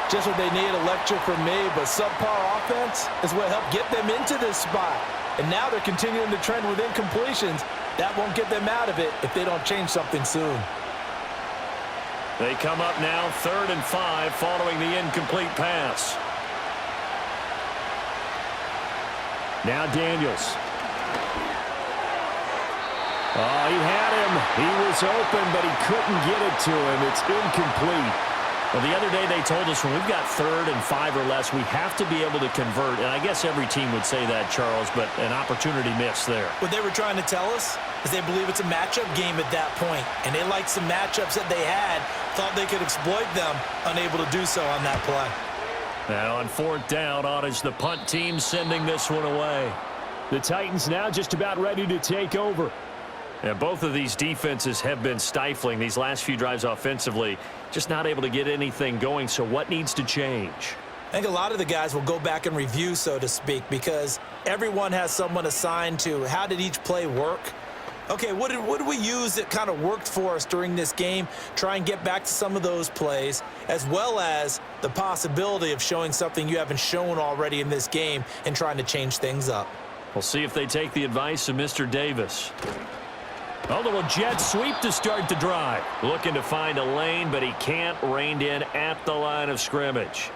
Just what they need, a lecture from me, but subpar offense is what helped get them into this spot. And now they're continuing the trend with incompletions. That won't get them out of it if they don't change something soon. They come up now 3rd and 5 following the incomplete pass. Now Daniels. Oh, he had him. He was open, but he couldn't get it to him. It's incomplete. Well, the other day they told us when we've got 3rd and 5 or less, we have to be able to convert. And I guess every team would say that, Charles, but an opportunity missed there. What they were trying to tell us is they believe it's a matchup game at that point. And they liked some matchups that they had, thought they could exploit them, unable to do so on that play. Now on 4th down, on is the punt team sending this one away. The Titans now just about ready to take over. Yeah, both of these defenses have been stifling these last few drives offensively. Just not able to get anything going, so what needs to change? I think a lot of the guys will go back and review, so to speak, because everyone has someone assigned to how did each play work. Okay, what did we use that kind of worked for us during this game? Try and get back to some of those plays, as well as the possibility of showing something you haven't shown already in this game and trying to change things up. We'll see if they take the advice of Mr. Davis. A little jet sweep to start the drive. Looking to find a lane, but he can't. Reined in at the line of scrimmage.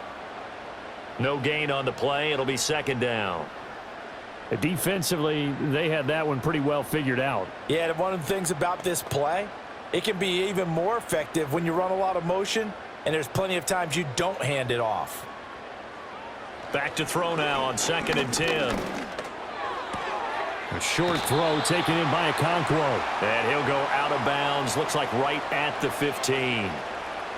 No gain on the play. It'll be 2nd down. Defensively, they had that one pretty well figured out. Yeah, and one of the things about this play, it can be even more effective when you run a lot of motion, and there's plenty of times you don't hand it off. Back to throw now on 2nd and 10. A short throw taken in by Okonkwo. And he'll go out of bounds. Looks like right at the 15.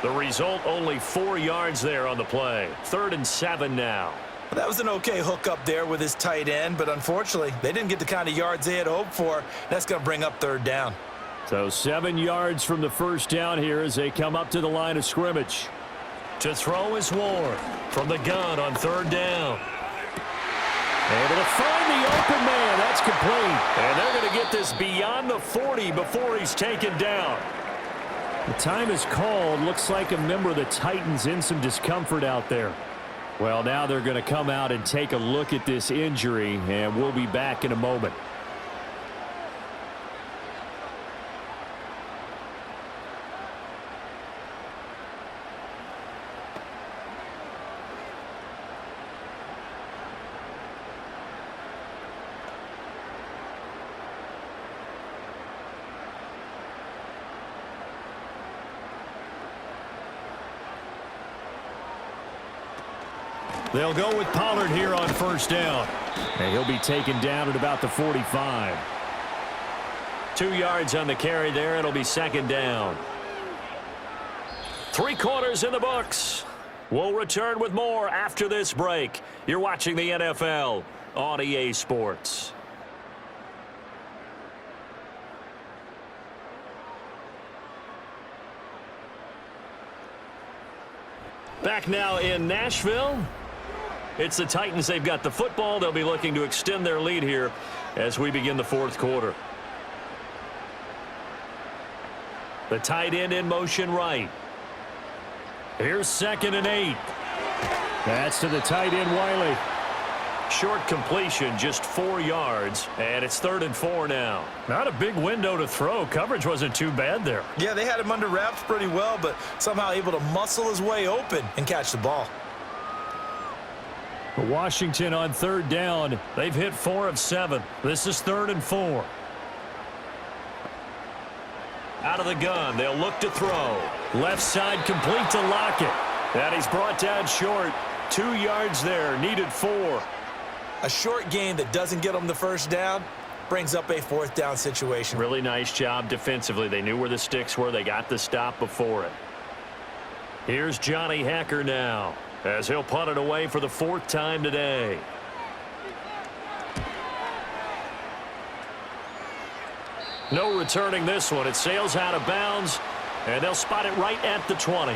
The result, only 4 yards there on the play. 3rd and 7 now. That was an okay hook up there with his tight end, but unfortunately, they didn't get the kind of yards they had hoped for. That's going to bring up 3rd down. So 7 yards from the 1st down here as they come up to the line of scrimmage. To throw is Ward from the gun on 3rd down. Able to find the open man. That's complete. And they're going to get this beyond the 40 before he's taken down. The time is called. Looks like a member of the Titans in some discomfort out there. Well, now they're going to come out and take a look at this injury, and we'll be back in a moment. They'll go with Pollard here on 1st down. And he'll be taken down at about the 45. 2 yards on the carry there. It'll be 2nd down. 3 quarters in the books. We'll return with more after this break. You're watching the NFL on EA Sports. Back now in Nashville. It's the Titans. They've got the football. They'll be looking to extend their lead here as we begin the 4th quarter. The tight end in motion right. Here's 2nd and 8. That's to the tight end, Wiley. Short completion, just 4 yards, and it's 3rd and 4 now. Not a big window to throw. Coverage wasn't too bad there. Yeah, they had him under wraps pretty well, but somehow able to muscle his way open and catch the ball. Washington on 3rd down. They've hit 4 of 7. This is 3rd and 4. Out of the gun, they'll look to throw. Left side complete to Lockett. And he's brought down short. 2 yards there, needed 4. A short gain that doesn't get them the first down brings up a 4th down situation. Really nice job defensively. They knew where the sticks were. They got the stop before it. Here's Johnny Hacker now, as he'll punt it away for the 4th time today. No returning this one. It sails out of bounds, and they'll spot it right at the 20.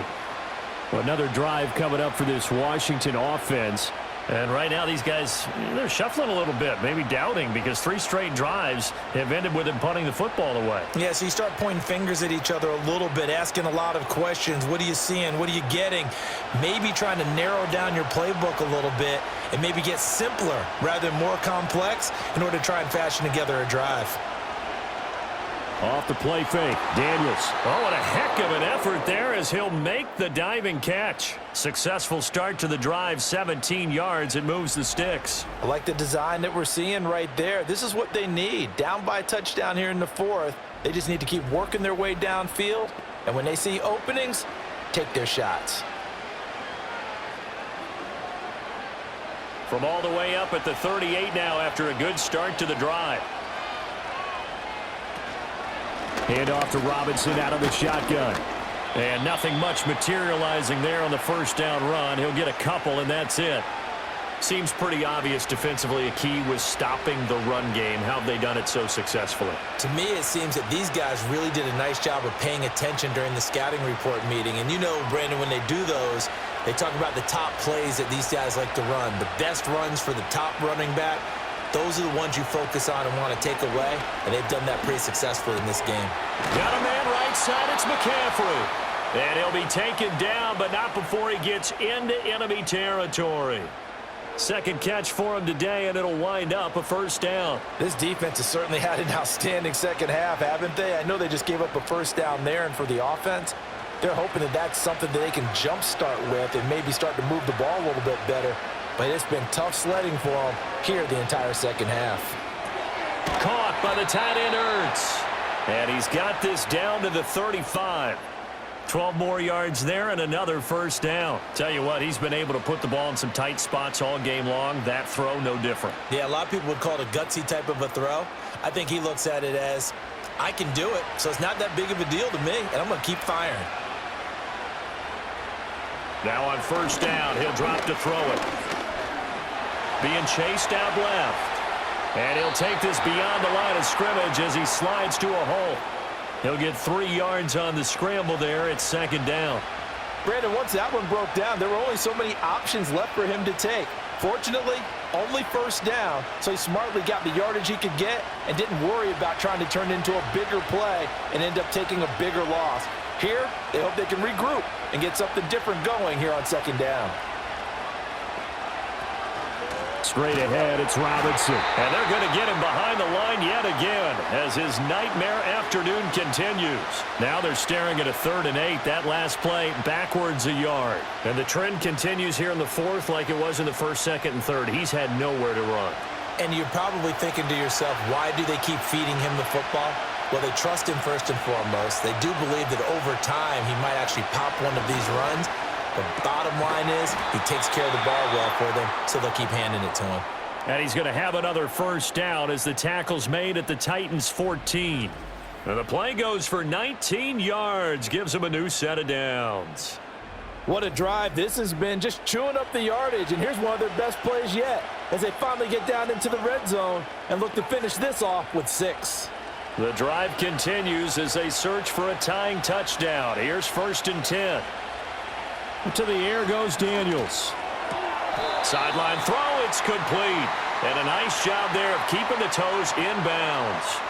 Well, another drive coming up for this Washington offense. And right now these guys, they're shuffling a little bit, maybe doubting, because 3 straight drives have ended with them punting the football away. Yeah, so you start pointing fingers at each other a little bit, asking a lot of questions. What are you seeing? What are you getting? Maybe trying to narrow down your playbook a little bit and maybe get simpler rather than more complex in order to try and fashion together a drive. Off the play fake, Daniels. Oh, what a heck of an effort there as he'll make the diving catch. Successful start to the drive, 17 yards. It moves the sticks. I like the design that we're seeing right there. This is what they need. Down by a touchdown here in the 4th. They just need to keep working their way downfield. And when they see openings, take their shots. From all the way up at the 38 now after a good start to the drive. Hand off to Robinson out of the shotgun. And nothing much materializing there on the 1st down run. He'll get a couple, and that's it. Seems pretty obvious defensively a key was stopping the run game. How have they done it so successfully? To me, it seems that these guys really did a nice job of paying attention during the scouting report meeting. And you know, Brandon, when they do those, they talk about the top plays that these guys like to run. The best runs for the top running back. Those are the ones you focus on and want to take away, and they've done that pretty successfully in this game. Got a man right side, it's McCaffrey. And he'll be taken down, but not before he gets into enemy territory. 2nd catch for him today, and it'll wind up a 1st down. This defense has certainly had an outstanding second half, haven't they? I know they just gave up a 1st down there, and for the offense, they're hoping that that's something that they can jumpstart with and maybe start to move the ball a little bit better. But it's been tough sledding for them here the entire second half. Caught by the tight end, Ertz. And he's got this down to the 35. 12 more yards there and another 1st down. Tell you what, he's been able to put the ball in some tight spots all game long. That throw, no different. Yeah, a lot of people would call it a gutsy type of a throw. I think he looks at it as, I can do it, so it's not that big of a deal to me, and I'm going to keep firing. Now on 1st down, he'll drop to throw it. Being chased out left. And he'll take this beyond the line of scrimmage as he slides to a hole. He'll get 3 yards on the scramble there. It's 2nd down. Brandon, once that one broke down, there were only so many options left for him to take. Fortunately, only 1st down, so he smartly got the yardage he could get and didn't worry about trying to turn it into a bigger play and end up taking a bigger loss. Here, they hope they can regroup and get something different going here on 2nd down. Straight ahead, it's Robinson. And they're going to get him behind the line yet again as his nightmare afternoon continues. Now they're staring at a 3rd and 8. That last play backwards a yard. And the trend continues here in the 4th like it was in the 1st, 2nd, and 3rd. He's had nowhere to run. And you're probably thinking to yourself, why do they keep feeding him the football? Well, they trust him first and foremost. They do believe that over time he might actually pop one of these runs. The bottom line is he takes care of the ball well for them, so they'll keep handing it to him. And he's going to have another 1st down as the tackle's made at the Titans' 14. And the play goes for 19 yards, gives him a new set of downs. What a drive this has been, just chewing up the yardage, and here's one of their best plays yet as they finally get down into the red zone and look to finish this off with 6. The drive continues as they search for a tying touchdown. Here's 1st and 10. To the air goes Daniels. Sideline throw, it's complete. And a nice job there of keeping the toes inbounds.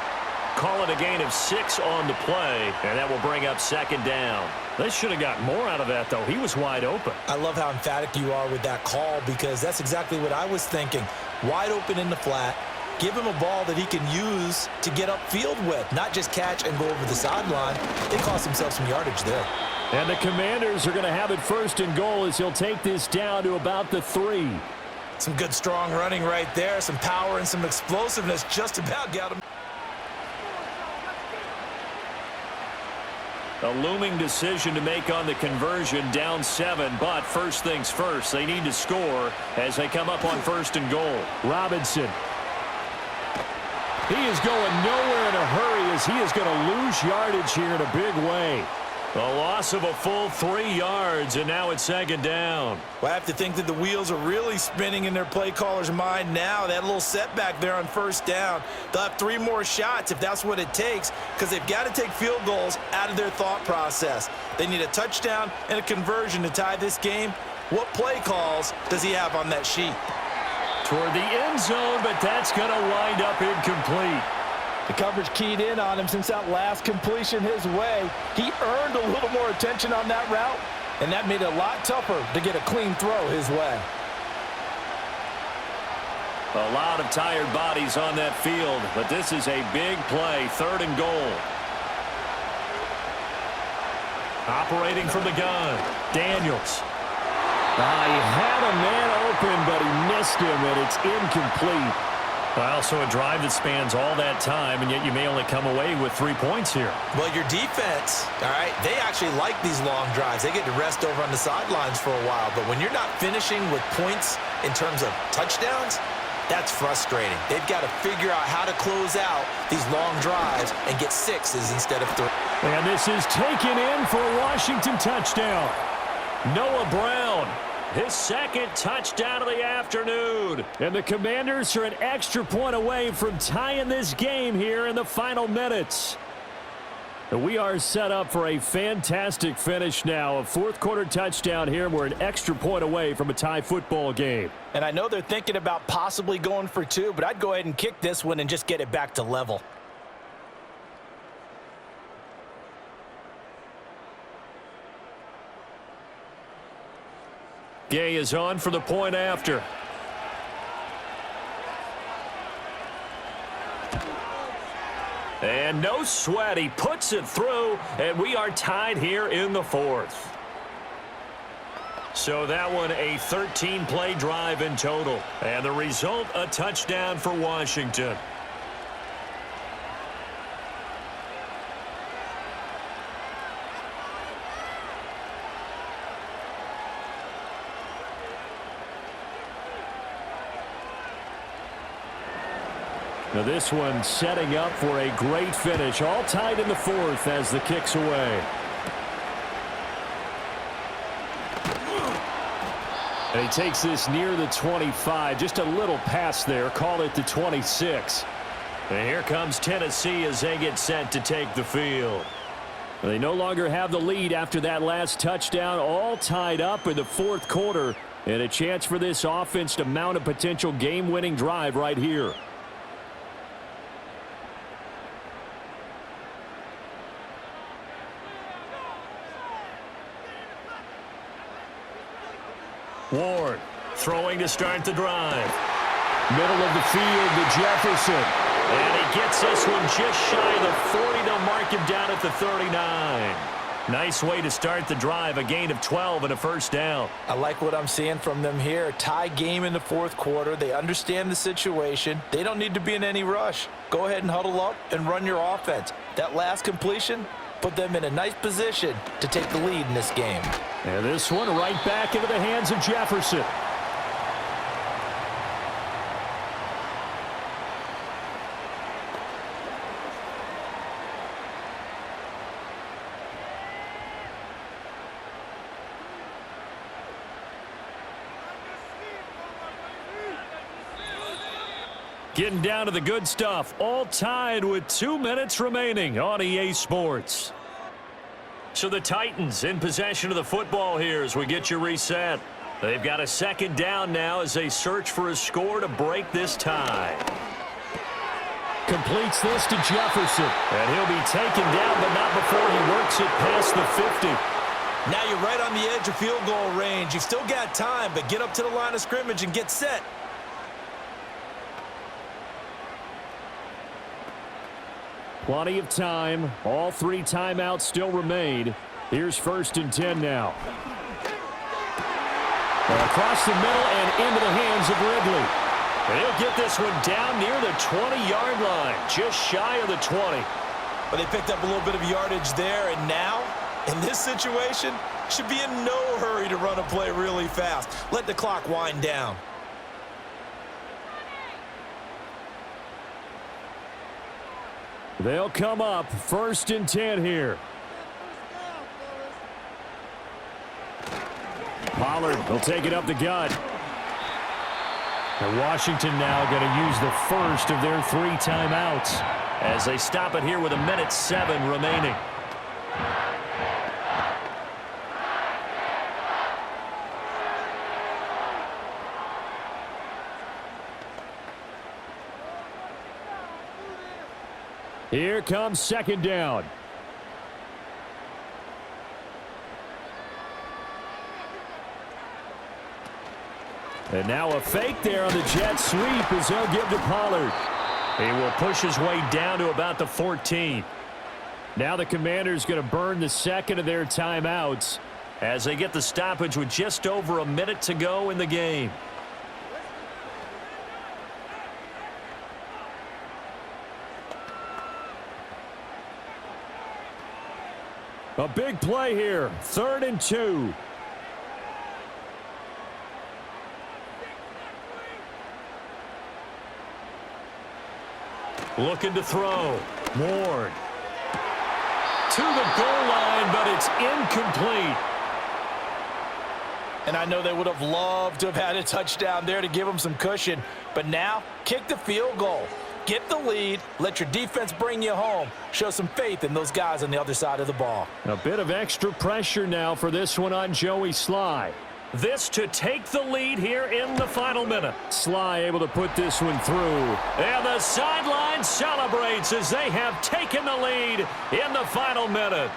call it a gain of 6 on the play, and that will bring up second down. They should have got more out of that, though. He was wide open. I love how emphatic you are with that call because that's exactly what I was thinking. Wide open in the flat. Give him a ball that he can use to get upfield with, not just catch and go over the sideline. They cost themselves some yardage there. And the Commanders are going to have it first and goal as he'll take this down to about the 3. Some good, strong running right there. Some power and some explosiveness just about got him. A looming decision to make on the conversion, down 7, but first things first, they need to score as they come up on first and goal. Robinson. He is going nowhere in a hurry as he is going to lose yardage here in a big way. A loss of a full 3 yards, and now it's second down. Well, I have to think that the wheels are really spinning in their play caller's mind now. That little setback there on first down. They'll have 3 more shots if that's what it takes because they've got to take field goals out of their thought process. They need a touchdown and a conversion to tie this game. What play calls does he have on that sheet? Toward the end zone, but that's going to wind up incomplete. The coverage keyed in on him since that last completion his way. He earned a little more attention on that route, and that made it a lot tougher to get a clean throw his way. A lot of tired bodies on that field, but this is a big play, third and goal. Operating from the gun, Daniels. He had a man open, but he missed him, and it's incomplete. Well, so a drive that spans all that time, and yet you may only come away with 3 points here. Well, your defense, all right, they actually like these long drives. They get to rest over on the sidelines for a while. But when you're not finishing with points in terms of touchdowns, that's frustrating. They've got to figure out how to close out these long drives and get 6s instead of 3. And this is taken in for a Washington touchdown. Noah Brown, his second touchdown of the afternoon. And the Commanders are an extra point away from tying this game here in the final minutes. We are set up for a fantastic finish now. A fourth-quarter touchdown here. We're an extra point away from a tie football game. And I know they're thinking about possibly going for 2, but I'd go ahead and kick this one and just get it back to level. Gay is on for the point after. And no sweat. He puts it through, and we are tied here in the 4th. So that one a 13-play drive in total. And the result, a touchdown for Washington. Now this one setting up for a great finish. All tied in the 4th as the kick's away. And he takes this near the 25. Just a little pass there. Call it the 26. And here comes Tennessee as they get set to take the field. They no longer have the lead after that last touchdown. All tied up in the 4th quarter. And a chance for this offense to mount a potential game-winning drive right here. Ward throwing to start the drive. Middle of the field to Jefferson. And he gets this one just shy of the 40. They'll mark him down at the 39. Nice way to start the drive. A gain of 12 and a first down. I like what I'm seeing from them here. Tie game in the 4th quarter. They understand the situation. They don't need to be in any rush. Go ahead and huddle up and run your offense. That last completion put them in a nice position to take the lead in this game. And this one right back into the hands of Jefferson. Getting down to the good stuff. All tied with 2 minutes remaining on EA Sports. So the Titans in possession of the football here as we get you reset. They've got a second down now as they search for a score to break this tie. completes this to Jefferson. And he'll be taken down, but not before he works it past the 50. Now you're right on the edge of field goal range. You've still got time, but get up to the line of scrimmage and get set. Plenty of time. All 3 timeouts still remain. Here's 1st and 10 now. Across the middle and into the hands of Ridley. And he'll get this one down near the 20-yard line, just shy of the 20. But they picked up a little bit of yardage there, and now, in this situation, should be in no hurry to run a play really fast. Let the clock wind down. They'll come up 1st and 10 here. Pollard will take it up the gut. And Washington now going to use the first of their 3 timeouts as they stop it here with 1:07 remaining. Here comes 2nd down. And now a fake there on the jet sweep as they'll give to Pollard. He will push his way down to about the 14. Now the Commanders going to burn the 2nd of their timeouts as they get the stoppage with just over a minute to go in the game. A big play here, 3rd and 2. Looking to throw. Ward. To the goal line, but it's incomplete. And I know they would have loved to have had a touchdown there to give them some cushion. But now, kick the field goal. Get the lead. Let your defense bring you home. Show some faith in those guys on the other side of the ball. A bit of extra pressure now for this one on Joey Sly. This to take the lead here in the final minute. Sly able to put this one through. And the sideline celebrates as they have taken the lead in the final minute.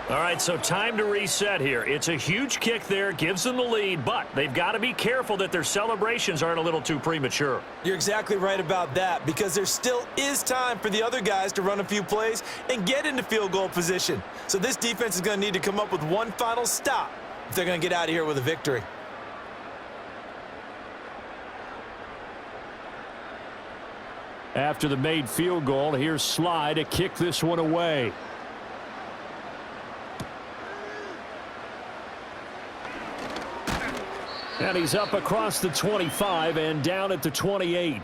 All right, so time to reset here. It's a huge kick there, gives them the lead, but they've got to be careful that their celebrations aren't a little too premature. You're exactly right about that, because there still is time for the other guys to run a few plays and get into field goal position. So this defense is going to need to come up with one final stop if they're going to get out of here with a victory. After the made field goal, here's Sly to kick this one away. And he's up across the 25 and down at the 28.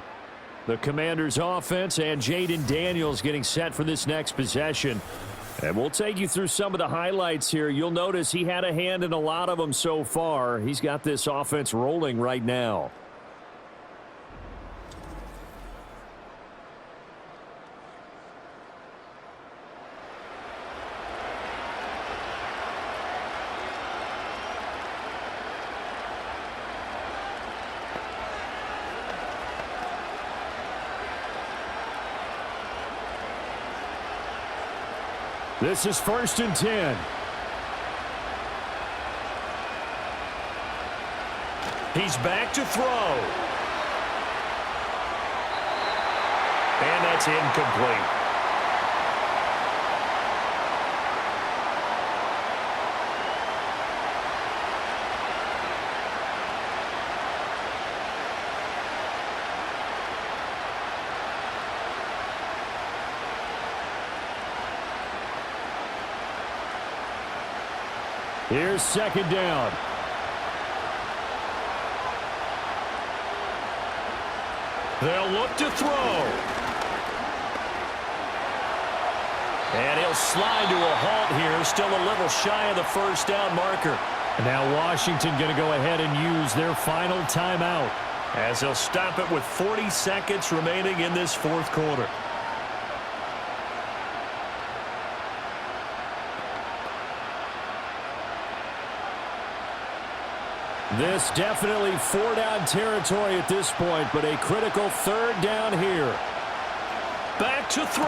The Commanders' offense and Jaden Daniels getting set for this next possession. And we'll take you through some of the highlights here. You'll notice he had a hand in a lot of them so far. He's got this offense rolling right now. This is 1st and 10. He's back to throw. And that's incomplete. Here's 2nd down. They'll look to throw. And he'll slide to a halt here, still a little shy of the 1st down marker. And now Washington going to go ahead and use their final timeout as they'll stop it with 40 seconds remaining in this 4th quarter. This definitely 4-down territory at this point, but a critical 3rd down here. Back back to throw.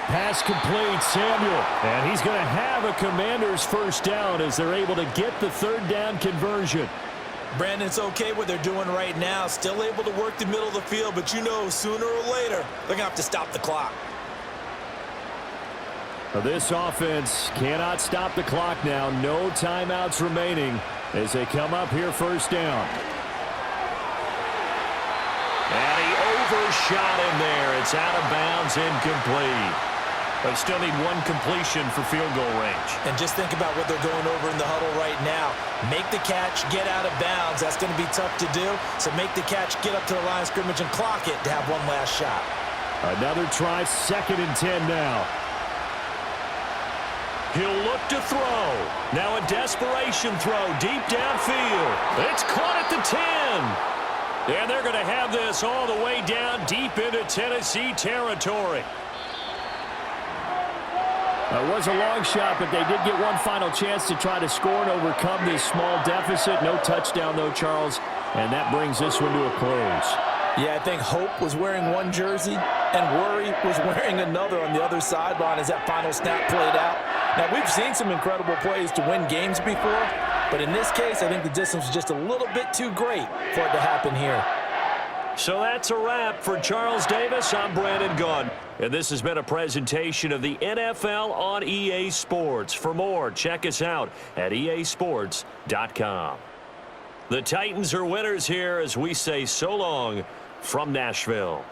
Pass complete, Samuel. And he's going to have a Commanders first down as they're able to get the third down conversion. Brandon, it's okay what they're doing right now. Still able to work the middle of the field, but you know sooner or later they're going to have to stop the clock. This offense cannot stop the clock now. No timeouts remaining as they come up here first down. And he overshot him there. It's out of bounds, incomplete. They still need one completion for field goal range. And just think about what they're going over in the huddle right now. Make the catch, get out of bounds. That's going to be tough to do. So make the catch, get up to the line of scrimmage, and clock it to have one last shot. Another try, 2nd and 10 now. He'll look to throw. Now a desperation throw deep downfield. It's caught at the 10. And they're going to have this all the way down deep into Tennessee territory. It was a long shot, but they did get one final chance to try to score and overcome this small deficit. No touchdown, though, Charles. And that brings this one to a close. Yeah, I think Hope was wearing one jersey and Worry was wearing another on the other sideline as that final snap played out. Now, we've seen some incredible plays to win games before, but in this case, I think the distance was just a little bit too great for it to happen here. So that's a wrap for Charles Davis. I'm Brandon Gunn. And this has been a presentation of the NFL on EA Sports. For more, check us out at easports.com. The Titans are winners here as we say so long from Nashville.